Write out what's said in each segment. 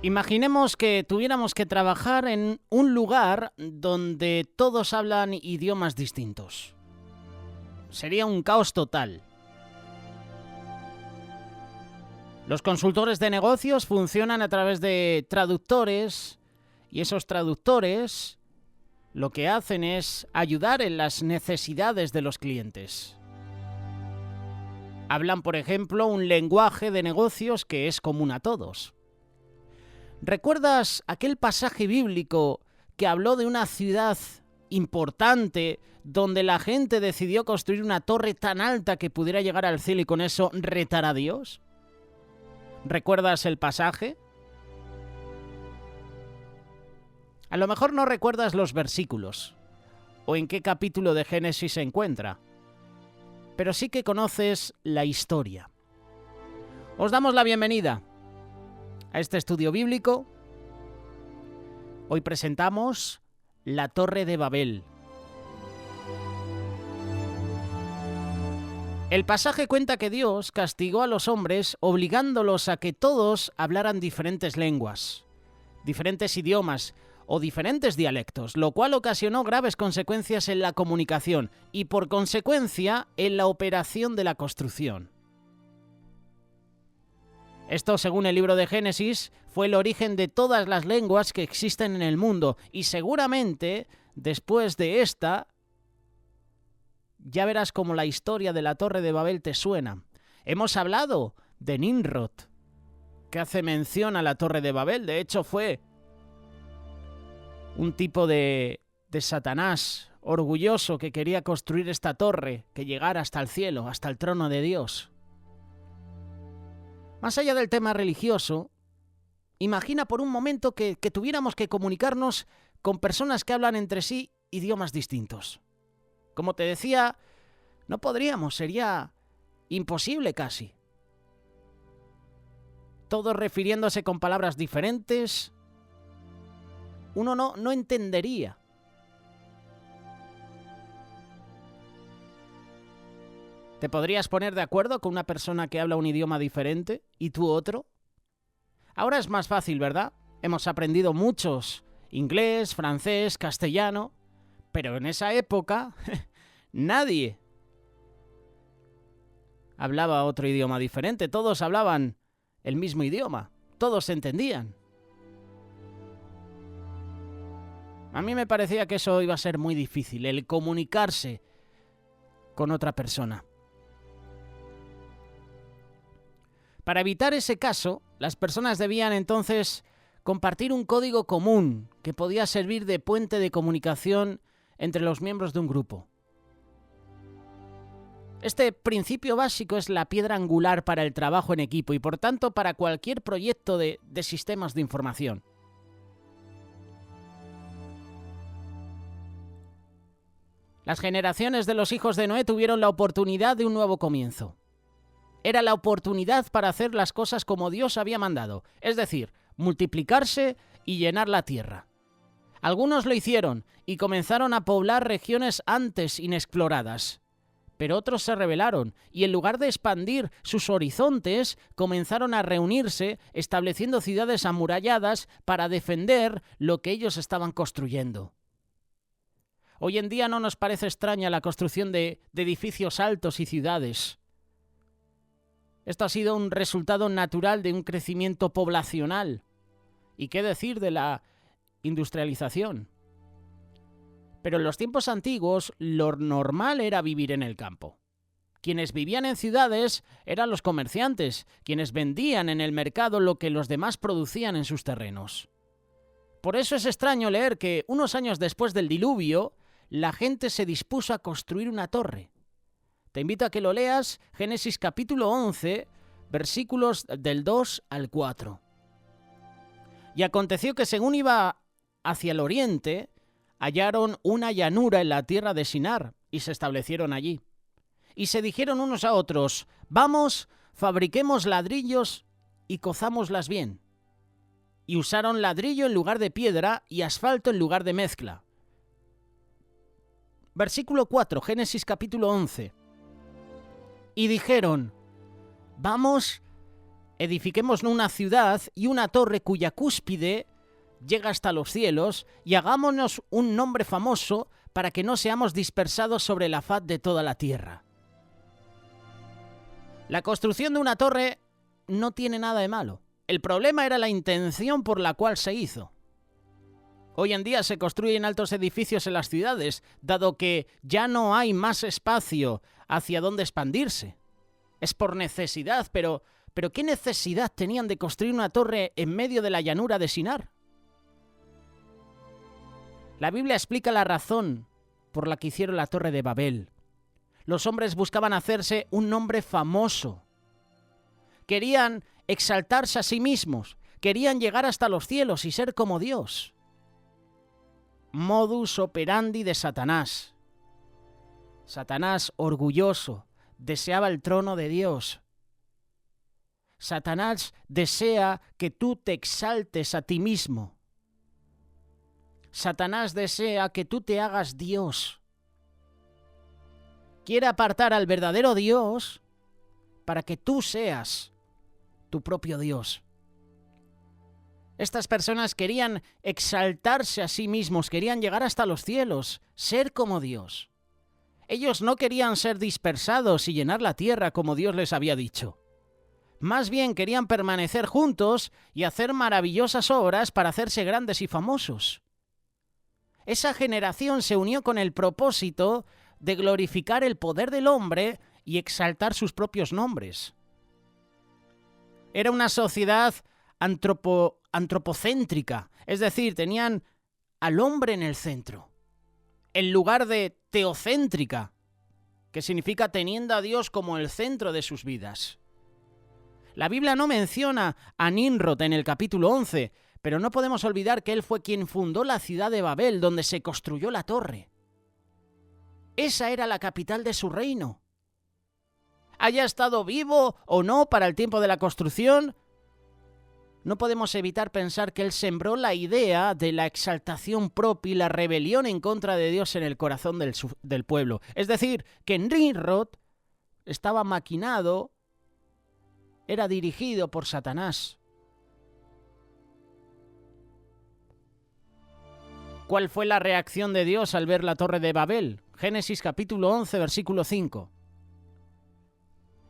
Imaginemos que tuviéramos que trabajar en un lugar donde todos hablan idiomas distintos. Sería un caos total. Los consultores de negocios funcionan a través de traductores y esos traductores lo que hacen es ayudar en las necesidades de los clientes. Hablan, por ejemplo, un lenguaje de negocios que es común a todos. ¿Recuerdas aquel pasaje bíblico que habló de una ciudad importante donde la gente decidió construir una torre tan alta que pudiera llegar al cielo y con eso retar a Dios? ¿Recuerdas el pasaje? A lo mejor no recuerdas los versículos o en qué capítulo de Génesis se encuentra, pero sí que conoces la historia. Os damos la bienvenida a este estudio bíblico. Hoy presentamos la Torre de Babel. El pasaje cuenta que Dios castigó a los hombres obligándolos a que todos hablaran diferentes lenguas, diferentes idiomas o diferentes dialectos, lo cual ocasionó graves consecuencias en la comunicación y, por consecuencia, en la operación de la construcción. Esto, según el libro de Génesis, fue el origen de todas las lenguas que existen en el mundo y seguramente, después de esta, ya verás cómo la historia de la Torre de Babel te suena. Hemos hablado de Nimrod, que hace mención a la Torre de Babel. De hecho, fue un tipo de Satanás orgulloso que quería construir esta torre que llegara hasta el cielo, hasta el trono de Dios. Más allá del tema religioso, imagina por un momento que tuviéramos que comunicarnos con personas que hablan entre sí idiomas distintos. Como te decía, no podríamos, sería imposible casi. Todos refiriéndose con palabras diferentes, uno no entendería. ¿Te podrías poner de acuerdo con una persona que habla un idioma diferente y tú otro? Ahora es más fácil, ¿verdad? Hemos aprendido muchos, inglés, francés, castellano, pero en esa época nadie hablaba otro idioma diferente, todos hablaban el mismo idioma, todos se entendían. A mí me parecía que eso iba a ser muy difícil, el comunicarse con otra persona. Para evitar ese caso, las personas debían entonces compartir un código común que podía servir de puente de comunicación entre los miembros de un grupo. Este principio básico es la piedra angular para el trabajo en equipo y, por tanto, para cualquier proyecto de sistemas de información. Las generaciones de los hijos de Noé tuvieron la oportunidad de un nuevo comienzo. Era la oportunidad para hacer las cosas como Dios había mandado, es decir, multiplicarse y llenar la tierra. Algunos lo hicieron y comenzaron a poblar regiones antes inexploradas, pero otros se rebelaron y en lugar de expandir sus horizontes, comenzaron a reunirse estableciendo ciudades amuralladas para defender lo que ellos estaban construyendo. Hoy en día no nos parece extraña la construcción de edificios altos y ciudades. Esto ha sido un resultado natural de un crecimiento poblacional. ¿Y qué decir de la industrialización? Pero en los tiempos antiguos lo normal era vivir en el campo. Quienes vivían en ciudades eran los comerciantes, quienes vendían en el mercado lo que los demás producían en sus terrenos. Por eso es extraño leer que unos años después del diluvio, la gente se dispuso a construir una torre. Te invito a que lo leas, Génesis capítulo 11, versículos del 2 al 4. Y aconteció que según iba hacia el oriente, hallaron una llanura en la tierra de Sinar y se establecieron allí. Y se dijeron unos a otros, vamos, fabriquemos ladrillos y cozámoslas bien. Y usaron ladrillo en lugar de piedra y asfalto en lugar de mezcla. Versículo 4, Génesis capítulo 11. Y dijeron, vamos, edifiquemos una ciudad y una torre cuya cúspide llega hasta los cielos y hagámonos un nombre famoso para que no seamos dispersados sobre la faz de toda la tierra. La construcción de una torre no tiene nada de malo. El problema era la intención por la cual se hizo. Hoy en día se construyen altos edificios en las ciudades, dado que ya no hay más espacio hacia donde expandirse. Es por necesidad, pero ¿qué necesidad tenían de construir una torre en medio de la llanura de Sinar? La Biblia explica la razón por la que hicieron la Torre de Babel. Los hombres buscaban hacerse un nombre famoso. Querían exaltarse a sí mismos, querían llegar hasta los cielos y ser como Dios. Modus operandi de Satanás. Satanás, orgulloso, deseaba el trono de Dios. Satanás desea que tú te exaltes a ti mismo. Satanás desea que tú te hagas Dios. Quiere apartar al verdadero Dios para que tú seas tu propio Dios. Estas personas querían exaltarse a sí mismos, querían llegar hasta los cielos, ser como Dios. Ellos no querían ser dispersados y llenar la tierra como Dios les había dicho. Más bien querían permanecer juntos y hacer maravillosas obras para hacerse grandes y famosos. Esa generación se unió con el propósito de glorificar el poder del hombre y exaltar sus propios nombres. Era una sociedad antropocéntrica, es decir, tenían al hombre en el centro, en lugar de teocéntrica, que significa teniendo a Dios como el centro de sus vidas. La Biblia no menciona a Nimrod en el capítulo 11, pero no podemos olvidar que él fue quien fundó la ciudad de Babel, donde se construyó la torre. Esa era la capital de su reino. Haya estado vivo o no para el tiempo de la construcción, no podemos evitar pensar que él sembró la idea de la exaltación propia y la rebelión en contra de Dios en el corazón del pueblo. Es decir, que Nimrod estaba maquinado, era dirigido por Satanás. ¿Cuál fue la reacción de Dios al ver la torre de Babel? Génesis capítulo 11, versículo 5.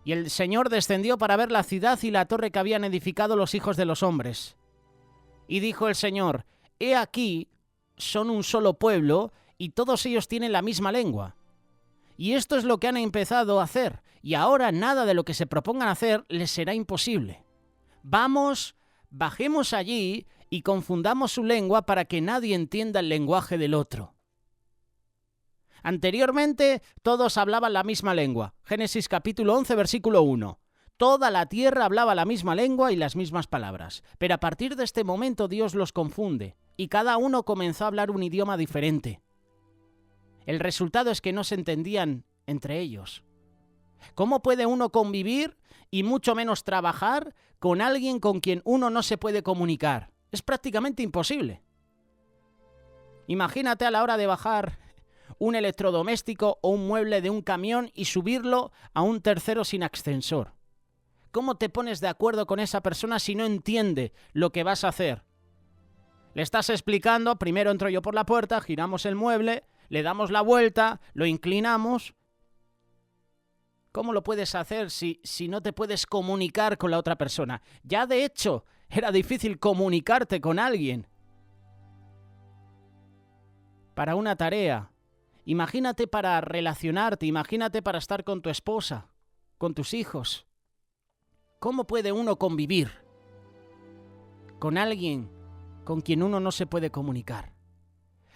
Y el Señor descendió para ver la ciudad y la torre que habían edificado los hijos de los hombres. Y dijo el Señor: He aquí, son un solo pueblo, y todos ellos tienen la misma lengua. Y esto es lo que han empezado a hacer, y ahora nada de lo que se propongan hacer les será imposible. Vamos, bajemos allí y confundamos su lengua para que nadie entienda el lenguaje del otro. Anteriormente, todos hablaban la misma lengua. Génesis capítulo 11, versículo 1. Toda la tierra hablaba la misma lengua y las mismas palabras. Pero a partir de este momento Dios los confunde, y cada uno comenzó a hablar un idioma diferente. El resultado es que no se entendían entre ellos. ¿Cómo puede uno convivir y mucho menos trabajar con alguien con quien uno no se puede comunicar? Es prácticamente imposible. Imagínate a la hora de bajar un electrodoméstico o un mueble de un camión y subirlo a un tercero sin ascensor. ¿Cómo te pones de acuerdo con esa persona si no entiende lo que vas a hacer? Le estás explicando, primero entro yo por la puerta, giramos el mueble, le damos la vuelta, lo inclinamos. ¿Cómo lo puedes hacer si no te puedes comunicar con la otra persona? Ya de hecho, era difícil comunicarte con alguien. Para una tarea, imagínate para relacionarte, imagínate para estar con tu esposa, con tus hijos. ¿Cómo puede uno convivir con alguien con quien uno no se puede comunicar?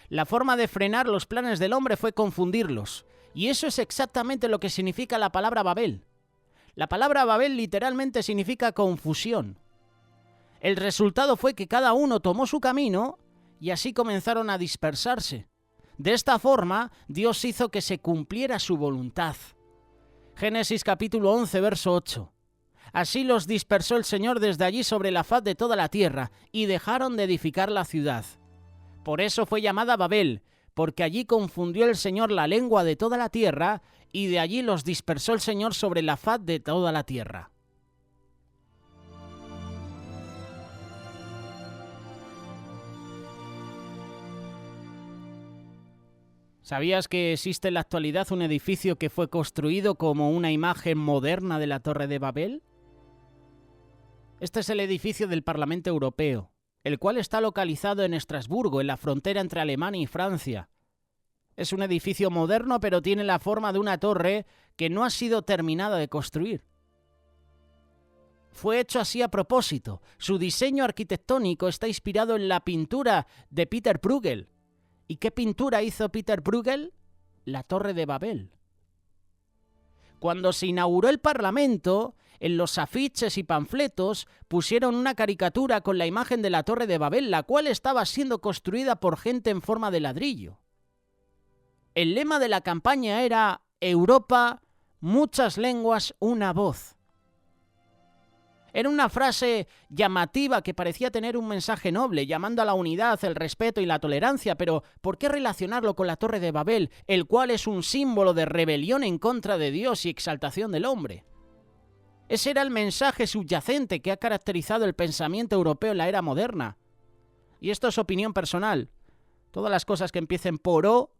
La forma de frenar los planes del hombre fue confundirlos. Y eso es exactamente lo que significa la palabra Babel. La palabra Babel literalmente significa confusión. El resultado fue que cada uno tomó su camino y así comenzaron a dispersarse. De esta forma, Dios hizo que se cumpliera su voluntad. Génesis capítulo 11, verso 8. Así los dispersó el Señor desde allí sobre la faz de toda la tierra, y dejaron de edificar la ciudad. Por eso fue llamada Babel, porque allí confundió el Señor la lengua de toda la tierra, y de allí los dispersó el Señor sobre la faz de toda la tierra. ¿Sabías que existe en la actualidad un edificio que fue construido como una imagen moderna de la Torre de Babel? Este es el edificio del Parlamento Europeo, el cual está localizado en Estrasburgo, en la frontera entre Alemania y Francia. Es un edificio moderno, pero tiene la forma de una torre que no ha sido terminada de construir. Fue hecho así a propósito. Su diseño arquitectónico está inspirado en la pintura de Peter Bruegel. ¿Y qué pintura hizo Peter Bruegel? La Torre de Babel. Cuando se inauguró el Parlamento, en los afiches y panfletos pusieron una caricatura con la imagen de la Torre de Babel, la cual estaba siendo construida por gente en forma de ladrillo. El lema de la campaña era Europa, muchas lenguas, una voz. Era una frase llamativa que parecía tener un mensaje noble, llamando a la unidad, el respeto y la tolerancia, pero ¿por qué relacionarlo con la Torre de Babel, el cual es un símbolo de rebelión en contra de Dios y exaltación del hombre? Ese era el mensaje subyacente que ha caracterizado el pensamiento europeo en la era moderna. Y esto es opinión personal. Todas las cosas que empiecen por O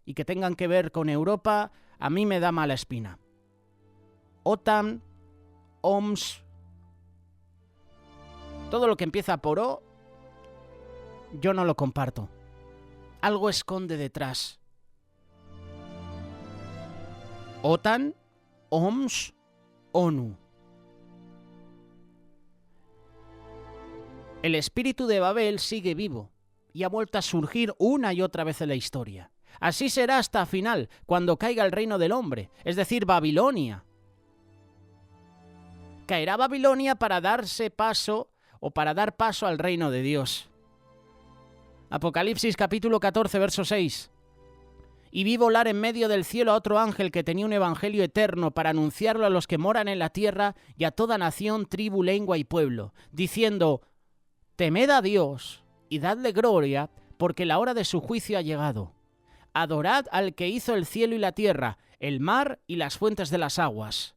y que tengan que ver con Europa, a mí me da mala espina. OTAN, OMS... Todo lo que empieza por O, yo no lo comparto. Algo esconde detrás. OTAN, OMS, ONU. El espíritu de Babel sigue vivo y ha vuelto a surgir una y otra vez en la historia. Así será hasta el final, cuando caiga el reino del hombre, es decir, Babilonia. Caerá Babilonia para darse paso o para dar paso al reino de Dios. Apocalipsis capítulo 14, verso 6. Y vi volar en medio del cielo a otro ángel que tenía un evangelio eterno para anunciarlo a los que moran en la tierra y a toda nación, tribu, lengua y pueblo, diciendo: Temed a Dios y dadle gloria, porque la hora de su juicio ha llegado. Adorad al que hizo el cielo y la tierra, el mar y las fuentes de las aguas.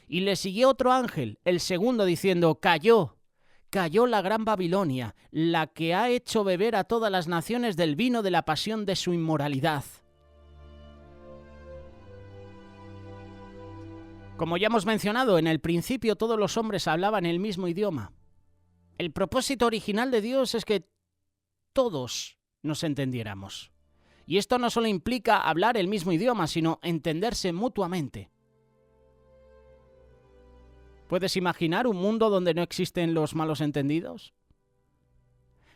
Y le siguió otro ángel, el segundo, diciendo: Cayó la gran Babilonia, la que ha hecho beber a todas las naciones del vino de la pasión de su inmoralidad. Como ya hemos mencionado, en el principio todos los hombres hablaban el mismo idioma. El propósito original de Dios es que todos nos entendiéramos. Y esto no solo implica hablar el mismo idioma, sino entenderse mutuamente. ¿Puedes imaginar un mundo donde no existen los malos entendidos?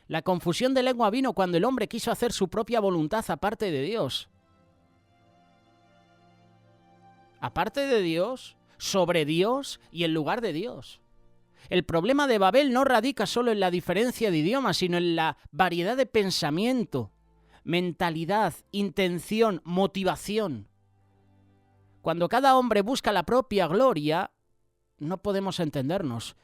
La confusión de lengua vino cuando el hombre quiso hacer su propia voluntad aparte de Dios. Aparte de Dios, sobre Dios y en lugar de Dios. El problema de Babel no radica solo en la diferencia de idiomas, sino en la variedad de pensamiento, mentalidad, intención, motivación. Cuando cada hombre busca la propia gloria, no podemos entendernos.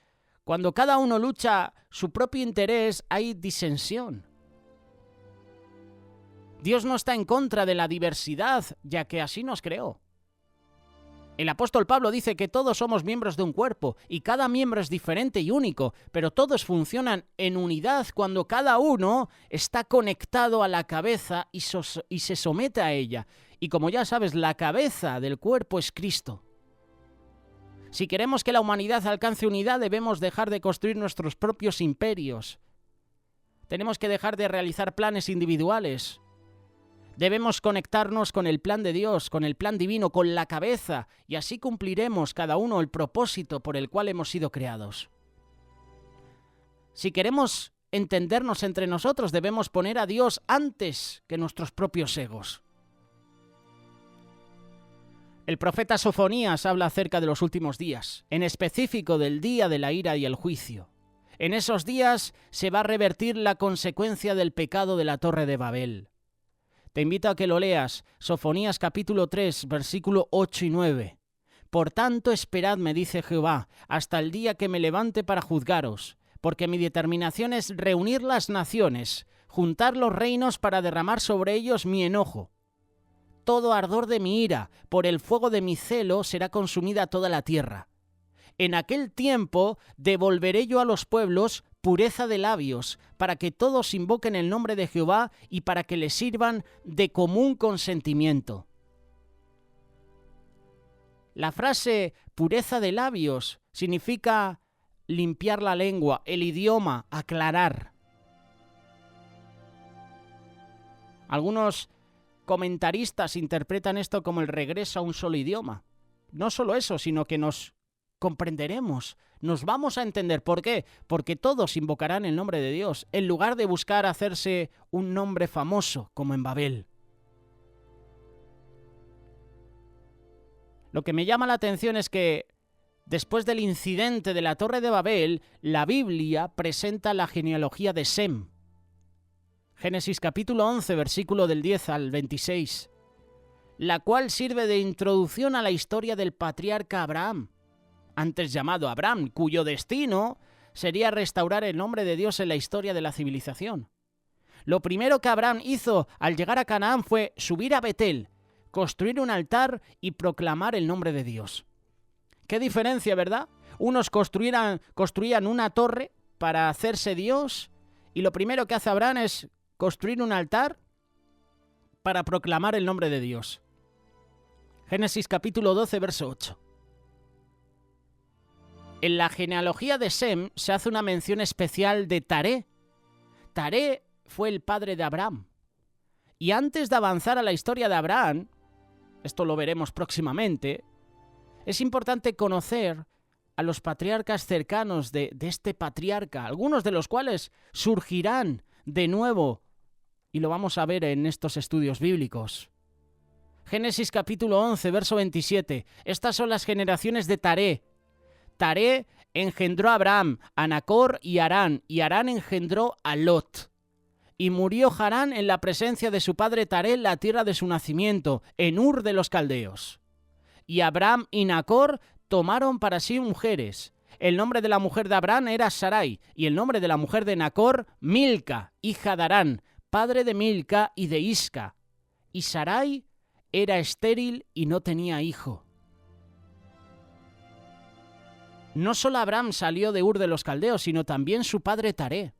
Cuando cada uno lucha su propio interés, hay disensión. Dios no está en contra de la diversidad, ya que así nos creó. El apóstol Pablo dice que todos somos miembros de un cuerpo y cada miembro es diferente y único, pero todos funcionan en unidad cuando cada uno está conectado a la cabeza y se somete a ella. Y como ya sabes, la cabeza del cuerpo es Cristo. Si queremos que la humanidad alcance unidad, debemos dejar de construir nuestros propios imperios. Tenemos que dejar de realizar planes individuales. Debemos conectarnos con el plan de Dios, con el plan divino, con la cabeza, y así cumpliremos cada uno el propósito por el cual hemos sido creados. Si queremos entendernos entre nosotros, debemos poner a Dios antes que nuestros propios egos. El profeta Sofonías habla acerca de los últimos días, en específico del día de la ira y el juicio. En esos días se va a revertir la consecuencia del pecado de la Torre de Babel. Te invito a que lo leas, Sofonías capítulo 3, versículo 8 y 9. Por tanto, esperadme, dice Jehová, hasta el día que me levante para juzgaros, porque mi determinación es reunir las naciones, juntar los reinos para derramar sobre ellos mi enojo. Todo ardor de mi ira, por el fuego de mi celo, será consumida toda la tierra. En aquel tiempo devolveré yo a los pueblos pureza de labios, para que todos invoquen el nombre de Jehová y para que le sirvan de común consentimiento. La frase pureza de labios significa limpiar la lengua, el idioma, aclarar. Algunos comentaristas interpretan esto como el regreso a un solo idioma. No solo eso, sino que nos comprenderemos, nos vamos a entender. ¿Por qué? Porque todos invocarán el nombre de Dios, en lugar de buscar hacerse un nombre famoso, como en Babel. Lo que me llama la atención es que, después del incidente de la Torre de Babel, la Biblia presenta la genealogía de Sem. Génesis capítulo 11, versículo del 10 al 26, la cual sirve de introducción a la historia del patriarca Abraham, antes llamado Abraham, cuyo destino sería restaurar el nombre de Dios en la historia de la civilización. Lo primero que Abraham hizo al llegar a Canaán fue subir a Betel, construir un altar y proclamar el nombre de Dios. ¡Qué diferencia!, ¿verdad? Unos construían una torre para hacerse Dios, y lo primero que hace Abraham es construir un altar para proclamar el nombre de Dios. Génesis capítulo 12, verso 8. En la genealogía de Sem se hace una mención especial de Taré. Taré fue el padre de Abraham. Y antes de avanzar a la historia de Abraham, esto lo veremos próximamente, es importante conocer a los patriarcas cercanos de este patriarca, algunos de los cuales surgirán de nuevo, y lo vamos a ver en estos estudios bíblicos. Génesis capítulo 11, verso 27. Estas son las generaciones de Taré. Taré engendró a Abraham, a Nacor y Harán engendró a Lot. Y murió Harán en la presencia de su padre Taré en la tierra de su nacimiento, en Ur de los Caldeos. Y Abraham y Nacor tomaron para sí mujeres. El nombre de la mujer de Abraham era Sarai, y el nombre de la mujer de Nacor, Milca, hija de Harán, padre de Milca y de Isca. Y Sarai era estéril y no tenía hijo. No solo Abraham salió de Ur de los Caldeos, sino también su padre Taré.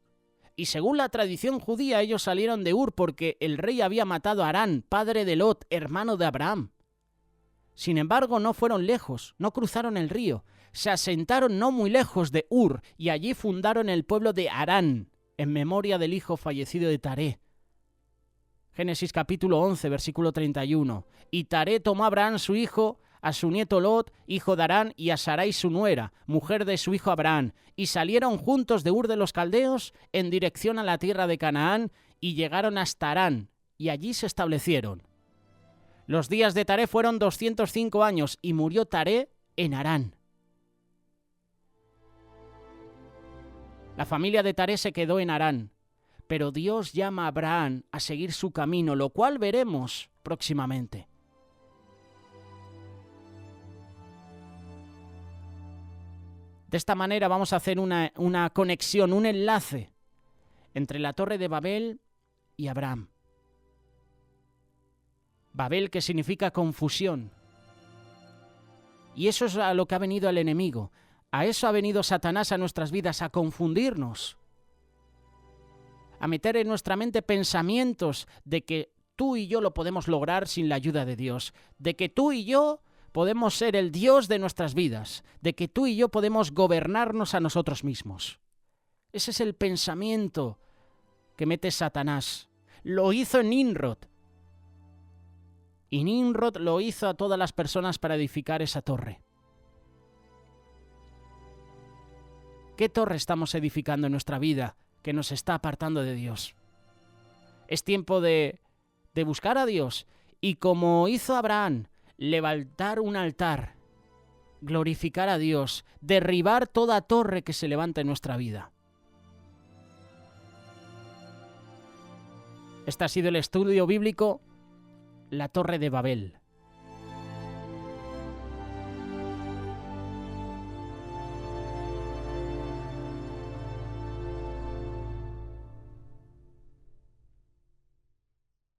Y según la tradición judía, ellos salieron de Ur porque el rey había matado a Harán, padre de Lot, hermano de Abraham. Sin embargo, no fueron lejos, no cruzaron el río. Se asentaron no muy lejos de Ur y allí fundaron el pueblo de Harán, en memoria del hijo fallecido de Taré. Génesis capítulo 11, versículo 31. Y Taré tomó a Abraham su hijo, a su nieto Lot, hijo de Harán, y a Sarai su nuera, mujer de su hijo Abraham, y salieron juntos de Ur de los Caldeos en dirección a la tierra de Canaán, y llegaron hasta Harán, y allí se establecieron. Los días de Taré fueron 205 años, y murió Taré en Harán. La familia de Taré se quedó en Harán, pero Dios llama a Abraham a seguir su camino, lo cual veremos próximamente. De esta manera vamos a hacer una conexión, un enlace entre la Torre de Babel y Abraham. Babel, que significa confusión. Y eso es a lo que ha venido el enemigo. A eso ha venido Satanás a nuestras vidas, a confundirnos, a meter en nuestra mente pensamientos de que tú y yo lo podemos lograr sin la ayuda de Dios, de que tú y yo podemos ser el Dios de nuestras vidas, de que tú y yo podemos gobernarnos a nosotros mismos. Ese es el pensamiento que mete Satanás. Lo hizo en Nimrod. Y Nimrod lo hizo a todas las personas para edificar esa torre. ¿Qué torre estamos edificando en nuestra vida que nos está apartando de Dios? Es tiempo de buscar a Dios y, como hizo Abraham, levantar un altar, glorificar a Dios, derribar toda torre que se levanta en nuestra vida. Este ha sido el estudio bíblico, la Torre de Babel.